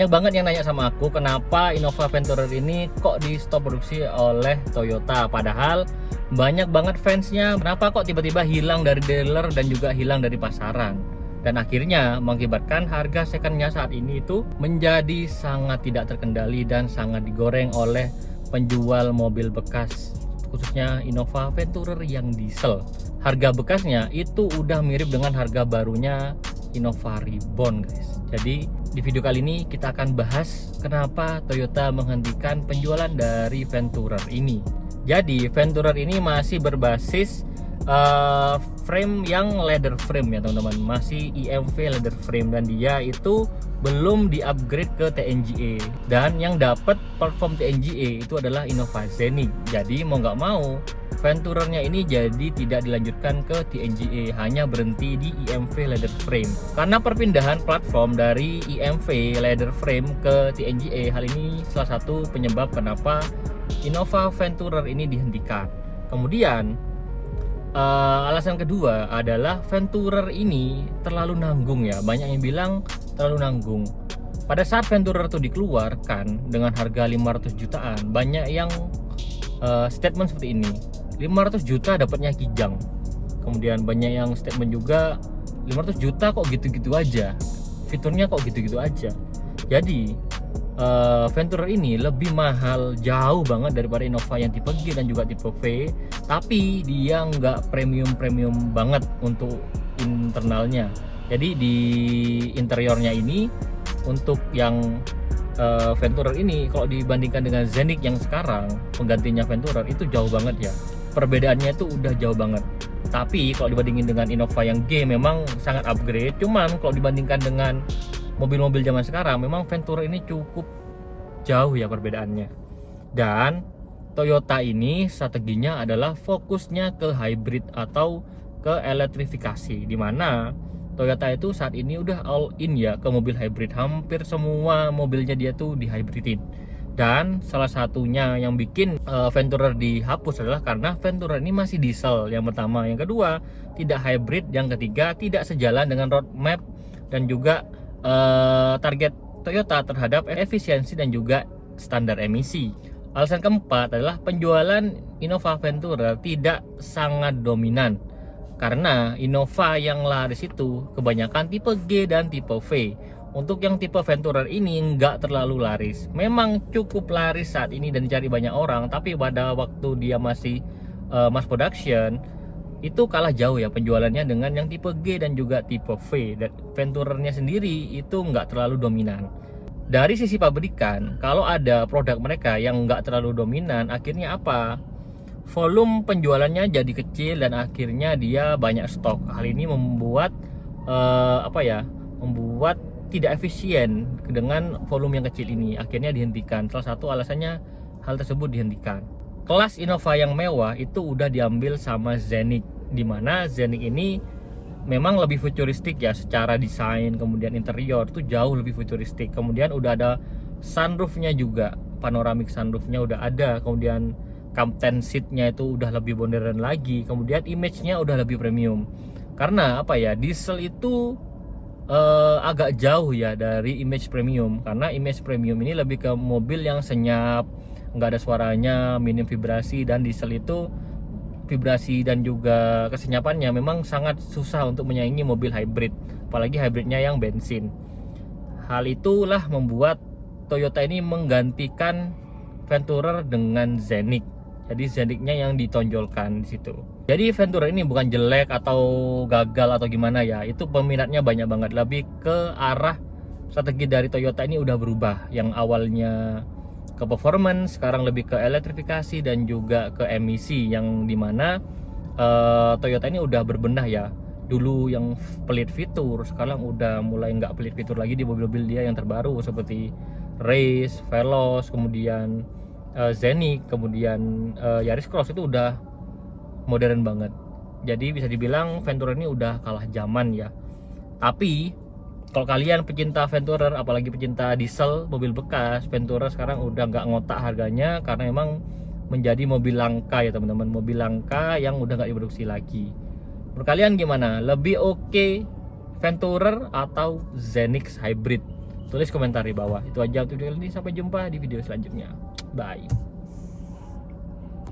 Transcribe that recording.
Banyak banget yang nanya sama aku kenapa Innova Venturer ini kok di stop produksi oleh Toyota. Padahal banyak banget fansnya, kenapa kok tiba-tiba hilang dari dealer dan juga hilang dari pasaran. Dan akhirnya mengakibatkan harga secondnya saat ini itu menjadi sangat tidak terkendali dan sangat digoreng oleh penjual mobil bekas, khususnya Innova Venturer yang diesel. Harga bekasnya itu udah mirip dengan harga barunya Innova Reborn, guys. Jadi di video kali ini kita akan bahas kenapa Toyota menghentikan penjualan dari Venturer ini. Jadi Venturer ini masih berbasis frame yang leather frame ya teman-teman, masih IMV leather frame, dan dia itu belum di-upgrade ke TNGA, dan yang dapat platform TNGA itu adalah Innova Zenith. Jadi mau nggak mau Venturernya ini jadi tidak dilanjutkan ke TNGA, hanya berhenti di IMV leather frame. Karena perpindahan platform dari IMV leather frame ke TNGA, hal ini salah satu penyebab kenapa Innova Venturer ini dihentikan. Kemudian alasan kedua adalah Venturer ini terlalu nanggung ya. Banyak yang bilang terlalu nanggung. Pada saat Venturer itu dikeluarkan dengan harga 500 jutaan, banyak yang statement seperti ini, 500 juta dapatnya Kijang. Kemudian banyak yang statement juga 500 juta kok gitu-gitu aja, fiturnya kok gitu-gitu aja. Jadi Venturer ini lebih mahal jauh banget daripada Innova yang tipe G dan juga tipe V, tapi dia nggak premium banget untuk internalnya. Jadi di interiornya ini untuk yang Venturer ini kalau dibandingkan dengan Zenith yang sekarang penggantinya Venturer itu jauh banget ya. Perbedaannya itu udah jauh banget. Tapi kalau dibandingin dengan Innova yang G memang sangat upgrade. Cuman kalau dibandingkan dengan mobil-mobil zaman sekarang memang Venturer ini cukup jauh ya perbedaannya. Dan Toyota ini strateginya adalah fokusnya ke hybrid atau ke elektrifikasi, dimana Toyota itu saat ini udah all in ya ke mobil hybrid. Hampir semua mobilnya dia tuh dihybridin. Dan salah satunya yang bikin Venturer dihapus adalah karena Venturer ini masih diesel, yang pertama. Yang kedua, tidak hybrid. Yang ketiga, tidak sejalan dengan roadmap dan juga target Toyota terhadap efisiensi dan juga standar emisi. Alasan keempat adalah penjualan Innova Venturer tidak sangat dominan, karena Innova yang laris itu kebanyakan tipe G dan tipe V. Untuk yang tipe Venturer ini nggak terlalu laris. Memang cukup laris saat ini dan dicari banyak orang, tapi pada waktu dia masih mass production itu kalah jauh ya penjualannya dengan yang tipe G dan juga tipe V. Dan Venturernya sendiri itu nggak terlalu dominan. Dari sisi pabrikan, kalau ada produk mereka yang nggak terlalu dominan, akhirnya apa? Volume penjualannya jadi kecil dan akhirnya dia banyak stok. Hal ini membuat membuat tidak efisien dengan volume yang kecil ini. Akhirnya dihentikan. Salah satu alasannya hal tersebut dihentikan. Kelas Innova yang mewah itu udah diambil sama Zenith, dimana Zenith ini memang lebih futuristik ya secara desain, kemudian interior itu jauh lebih futuristik. Kemudian udah ada sunroofnya juga, panoramic sunroofnya udah ada. Kemudian captain seatnya itu udah lebih modern lagi. Kemudian image-nya udah lebih premium. Karena apa ya, diesel itu agak jauh ya dari image premium. Karena image premium ini lebih ke mobil yang senyap, nggak ada suaranya, minim vibrasi. Dan diesel itu vibrasi dan juga kesenyapannya memang sangat susah untuk menyaingi mobil hybrid, apalagi hybridnya yang bensin. Hal itulah membuat Toyota ini menggantikan Venturer dengan Zenith. Jadi Zenith-nya yang ditonjolkan di situ. Jadi Venturer ini bukan jelek atau gagal atau gimana ya. Itu peminatnya banyak banget. Lebih ke arah strategi dari Toyota ini udah berubah. Yang awalnya ke performance, sekarang lebih ke elektrifikasi dan juga ke emisi, yang dimana Toyota ini udah berbenah ya. Dulu yang pelit fitur, sekarang udah mulai nggak pelit fitur lagi di mobil-mobil dia yang terbaru seperti Race, Veloz, kemudian Zenith, kemudian Yaris Cross itu udah modern banget. Jadi bisa dibilang Venturer ini udah kalah zaman ya. Tapi kalau kalian pecinta Venturer, apalagi pecinta diesel mobil bekas, Venturer sekarang udah nggak ngotak harganya karena emang menjadi mobil langka ya teman-teman. Mobil langka yang udah nggak diproduksi lagi. Menurut kalian gimana? Lebih oke Venturer atau Zenith Hybrid? tulis komentar di bawah. Itu aja untuk video ini, sampai jumpa di video selanjutnya. Bye.